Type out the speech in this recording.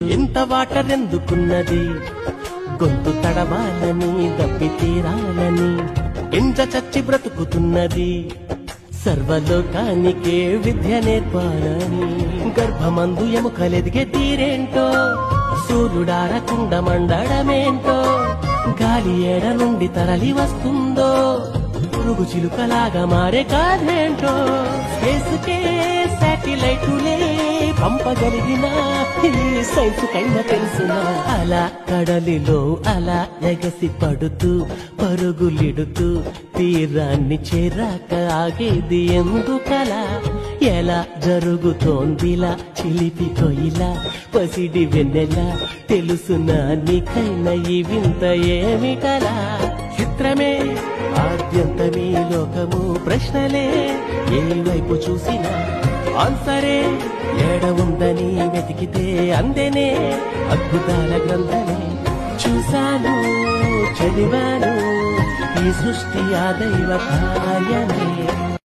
ఎంత వాటర్ ఎందుకున్నది గొంతు తడవాలని దప్పి తీరాలని ఎంజ చచ్చి బ్రతుకుతున్నది సర్వలోకానికే విద్య నేర్పాలని గర్భమందు ఎముకలెదిగే తీరేంటో సూర్యుడారకుండ మండడమేంటో గాలి ఏడ నుండి తరలి వస్తుందో పురుగు చిలుకలాగా మారే కాదేంటో స్పేస్కే శాటిలైటులే పంపగలిగిన సైన్స్ కైనా తెలుసునా అలా కడలిలో అలా ఎగసి పడుతూ పరుగులిడుతూ తీరాన్ని చేరాక ఆగేది ఎందుకలా ఎలా జరుగుతోందిలా చిలిపి కొయిలా పసిడి వెన్నెలా తెలుసునా నీకైనా ఈ వింత ఏమిటలా చిత్రమే ఆద్యంతమీ లోకము ప్రశ్నలే ఏ వైపు చూసినా ఆన్సరే ఏడ ఉందని వెతికితే అందేనే అద్భుతాల గ్రంథమే చూశాను చదివాను ఈ సృష్టి ఆ దైవ కార్యమే